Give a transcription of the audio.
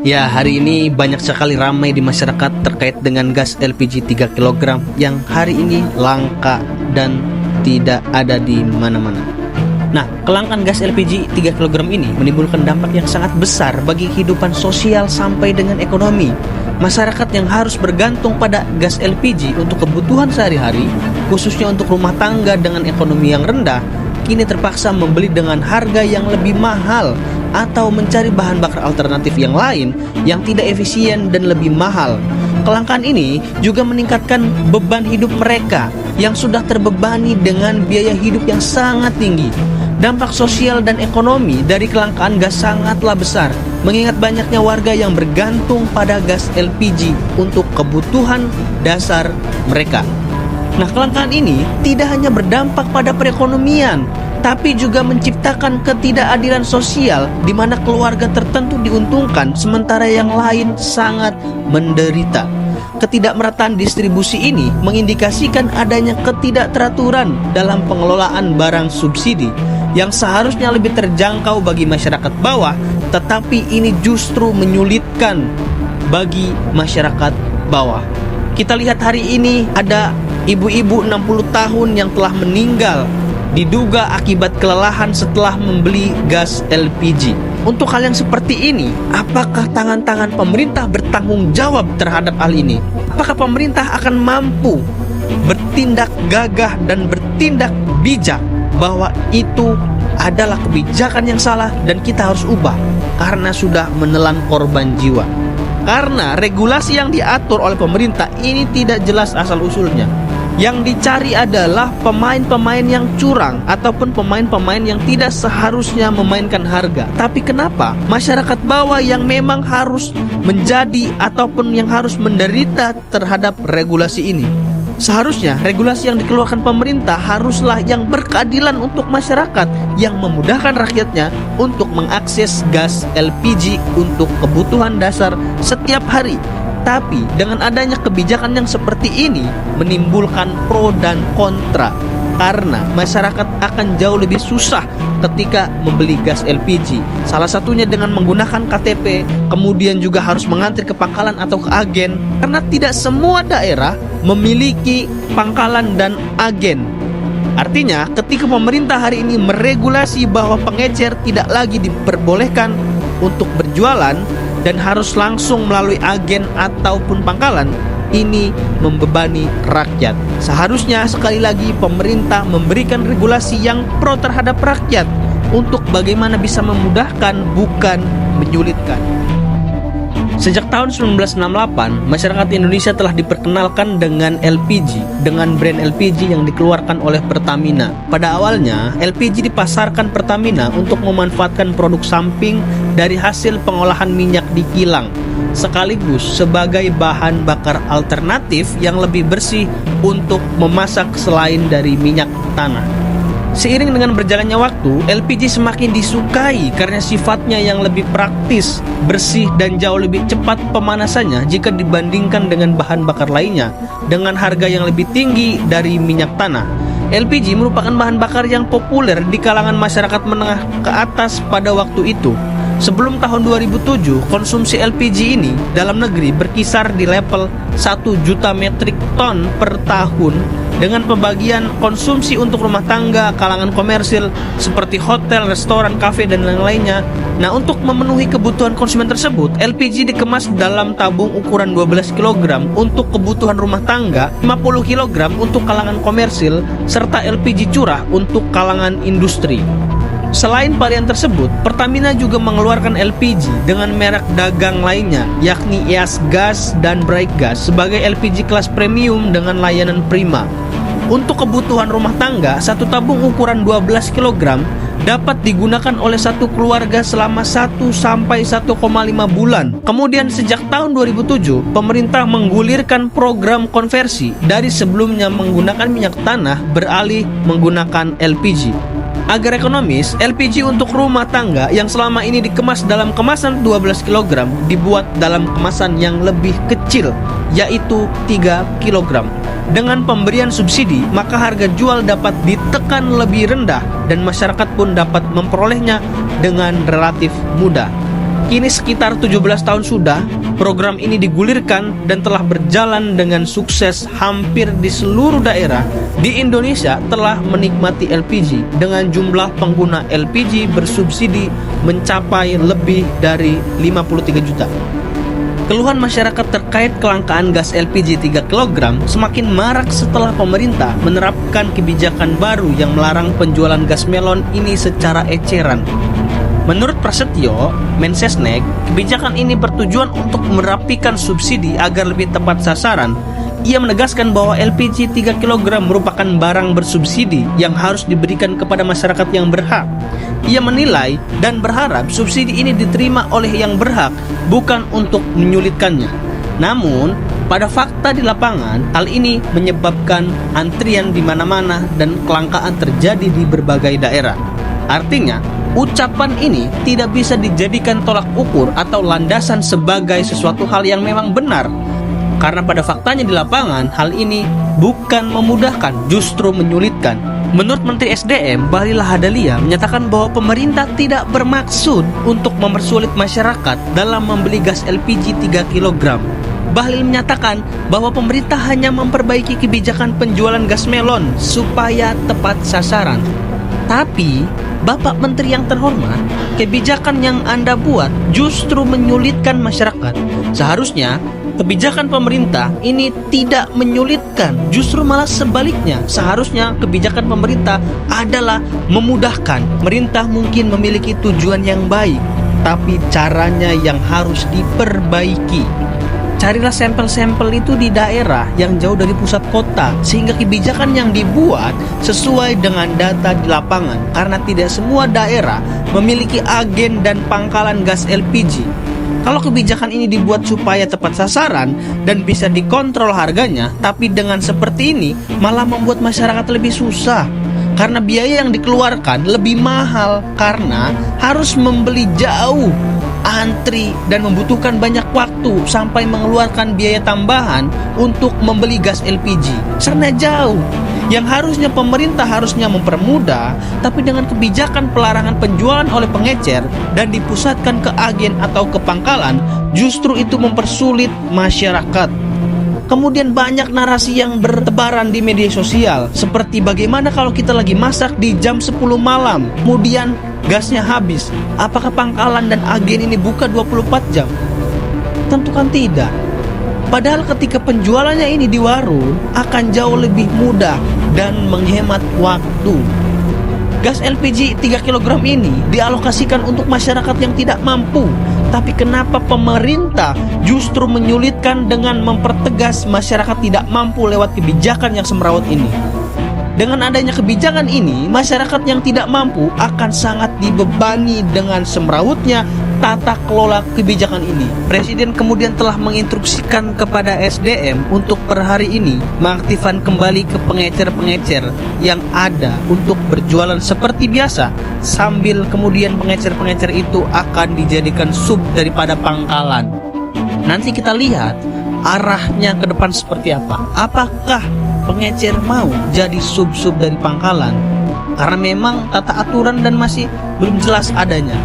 Ya, hari ini banyak sekali ramai di masyarakat terkait dengan gas LPG 3 kg yang hari ini langka dan tidak ada di mana-mana. Nah, kelangkaan gas LPG 3 kg ini menimbulkan dampak yang sangat besar bagi kehidupan sosial sampai dengan ekonomi. Masyarakat yang harus bergantung pada gas LPG untuk kebutuhan sehari-hari, khususnya untuk rumah tangga dengan ekonomi yang rendah, kini terpaksa membeli dengan harga yang lebih mahal atau mencari bahan bakar alternatif yang lain yang tidak efisien dan lebih mahal. Kelangkaan ini juga meningkatkan beban hidup mereka yang sudah terbebani dengan biaya hidup yang sangat tinggi. Dampak sosial dan ekonomi dari kelangkaan gas sangatlah besar, mengingat banyaknya warga yang bergantung pada gas LPG untuk kebutuhan dasar mereka. Nah, kelangkaan ini tidak hanya berdampak pada perekonomian, tapi juga menciptakan ketidakadilan sosial di mana keluarga tertentu diuntungkan sementara yang lain sangat menderita. Ketidakmerataan distribusi ini mengindikasikan adanya ketidakteraturan dalam pengelolaan barang subsidi yang seharusnya lebih terjangkau bagi masyarakat bawah, tetapi ini justru menyulitkan bagi masyarakat bawah. Kita lihat hari ini ada ibu-ibu 60 tahun yang telah meninggal diduga akibat kelelahan setelah membeli gas LPG. Untuk hal yang seperti ini, apakah tangan-tangan pemerintah bertanggung jawab terhadap hal ini? Apakah pemerintah akan mampu bertindak gagah dan bertindak bijak bahwa itu adalah kebijakan yang salah dan kita harus ubah karena sudah menelan korban jiwa? Karena regulasi yang diatur oleh pemerintah ini tidak jelas asal-usulnya. Yang dicari adalah pemain-pemain yang curang ataupun pemain-pemain yang tidak seharusnya memainkan harga. Tapi kenapa masyarakat bawah yang memang harus menjadi ataupun yang harus menderita terhadap regulasi ini? Seharusnya regulasi yang dikeluarkan pemerintah haruslah yang berkeadilan untuk masyarakat, yang memudahkan rakyatnya untuk mengakses gas LPG untuk kebutuhan dasar setiap hari. Tapi dengan adanya kebijakan yang seperti ini menimbulkan pro dan kontra, karena masyarakat akan jauh lebih susah ketika membeli gas LPG. Salah satunya dengan menggunakan KTP, kemudian juga harus mengantri ke pangkalan atau ke agen, karena tidak semua daerah memiliki pangkalan dan agen. Artinya ketika pemerintah hari ini meregulasi bahwa pengecer tidak lagi diperbolehkan untuk berjualan dan harus langsung melalui agen ataupun pangkalan, ini membebani rakyat. Seharusnya sekali lagi pemerintah memberikan regulasi yang pro terhadap rakyat untuk bagaimana bisa memudahkan, bukan menyulitkan. Sejak tahun 1968, masyarakat Indonesia telah diperkenalkan dengan LPG, dengan brand LPG yang dikeluarkan oleh Pertamina. Pada awalnya, LPG dipasarkan Pertamina untuk memanfaatkan produk samping dari hasil pengolahan minyak di kilang, sekaligus sebagai bahan bakar alternatif yang lebih bersih untuk memasak selain dari minyak tanah. Seiring dengan berjalannya waktu, LPG semakin disukai karena sifatnya yang lebih praktis, bersih, dan jauh lebih cepat pemanasannya jika dibandingkan dengan bahan bakar lainnya, dengan harga yang lebih tinggi dari minyak tanah. LPG merupakan bahan bakar yang populer di kalangan masyarakat menengah ke atas pada waktu itu. Sebelum tahun 2007, konsumsi LPG ini dalam negeri berkisar di level 1 juta metrik ton per tahun, dengan pembagian konsumsi untuk rumah tangga, kalangan komersil seperti hotel, restoran, kafe, dan lain-lainnya. Nah, untuk memenuhi kebutuhan konsumen tersebut, LPG dikemas dalam tabung ukuran 12 kg untuk kebutuhan rumah tangga, 50 kg untuk kalangan komersil, serta LPG curah untuk kalangan industri. Selain varian tersebut, Pertamina juga mengeluarkan LPG dengan merek dagang lainnya, yakni EAS Gas dan Bright Gas sebagai LPG kelas premium dengan layanan prima. Untuk kebutuhan rumah tangga, satu tabung ukuran 12 kg dapat digunakan oleh satu keluarga selama 1 sampai 1,5 bulan. Kemudian sejak tahun 2007, pemerintah menggulirkan program konversi dari sebelumnya menggunakan minyak tanah beralih menggunakan LPG. Agar ekonomis, LPG untuk rumah tangga yang selama ini dikemas dalam kemasan 12 kg dibuat dalam kemasan yang lebih kecil, yaitu 3 kg. Dengan pemberian subsidi, maka harga jual dapat ditekan lebih rendah dan masyarakat pun dapat memperolehnya dengan relatif mudah. Kini sekitar 17 tahun sudah, program ini digulirkan dan telah berjalan dengan sukses. Hampir di seluruh daerah di Indonesia telah menikmati LPG dengan jumlah pengguna LPG bersubsidi mencapai lebih dari 53 juta. Keluhan masyarakat terkait kelangkaan gas LPG 3 kg semakin marak setelah pemerintah menerapkan kebijakan baru yang melarang penjualan gas melon ini secara eceran. Menurut Prasetyo, Mensesnek, kebijakan ini bertujuan untuk merapikan subsidi agar lebih tepat sasaran. Ia menegaskan bahwa LPG 3 kg merupakan barang bersubsidi yang harus diberikan kepada masyarakat yang berhak. Ia menilai dan berharap subsidi ini diterima oleh yang berhak, bukan untuk menyulitkannya. Namun, pada fakta di lapangan, hal ini menyebabkan antrian di mana-mana dan kelangkaan terjadi di berbagai daerah. Artinya, ucapan ini tidak bisa dijadikan tolak ukur atau landasan sebagai sesuatu hal yang memang benar. Karena pada faktanya di lapangan, hal ini bukan memudahkan, justru menyulitkan. Menurut Menteri SDM, Bahlil Lahadalia menyatakan bahwa pemerintah tidak bermaksud untuk mempersulit masyarakat dalam membeli gas LPG 3 kg. Bahlil menyatakan bahwa pemerintah hanya memperbaiki kebijakan penjualan gas melon supaya tepat sasaran. Tapi, Bapak Menteri yang terhormat, kebijakan yang Anda buat justru menyulitkan masyarakat. Seharusnya, kebijakan pemerintah ini tidak menyulitkan, justru malah sebaliknya. Seharusnya kebijakan pemerintah adalah memudahkan. Pemerintah mungkin memiliki tujuan yang baik, tapi caranya yang harus diperbaiki. Carilah sampel-sampel itu di daerah yang jauh dari pusat kota, sehingga kebijakan yang dibuat sesuai dengan data di lapangan, karena tidak semua daerah memiliki agen dan pangkalan gas LPG. Kalau kebijakan ini dibuat supaya tepat sasaran dan bisa dikontrol harganya, tapi dengan seperti ini malah membuat masyarakat lebih susah. Karena biaya yang dikeluarkan lebih mahal karena harus membeli jauh, antri, dan membutuhkan banyak waktu sampai mengeluarkan biaya tambahan untuk membeli gas LPG. Karena jauh, yang harusnya pemerintah harusnya mempermudah, tapi dengan kebijakan pelarangan penjualan oleh pengecer dan dipusatkan ke agen atau ke pangkalan, justru itu mempersulit masyarakat. Kemudian banyak narasi yang bertebaran di media sosial, seperti bagaimana kalau kita lagi masak di jam 10 malam, kemudian gasnya habis, apakah pangkalan dan agen ini buka 24 jam? Tentu kan tidak. Padahal ketika penjualannya ini di warung akan jauh lebih mudah dan menghemat waktu. Gas LPG 3 kg ini dialokasikan untuk masyarakat yang tidak mampu. Tapi kenapa pemerintah justru menyulitkan dengan mempertegas masyarakat tidak mampu lewat kebijakan yang semrawut ini? Dengan adanya kebijakan ini, masyarakat yang tidak mampu akan sangat dibebani dengan semrawutnya tata kelola kebijakan ini. Presiden kemudian telah menginstruksikan kepada SDM untuk per hari ini mengaktifkan kembali ke pengecer-pengecer yang ada untuk berjualan seperti biasa, sambil kemudian pengecer-pengecer itu akan dijadikan sub daripada pangkalan. Nanti kita lihat arahnya ke depan seperti apa. Apakah pengecer mau jadi sub-sub dari pangkalan? Karena memang tata aturan dan masih belum jelas adanya.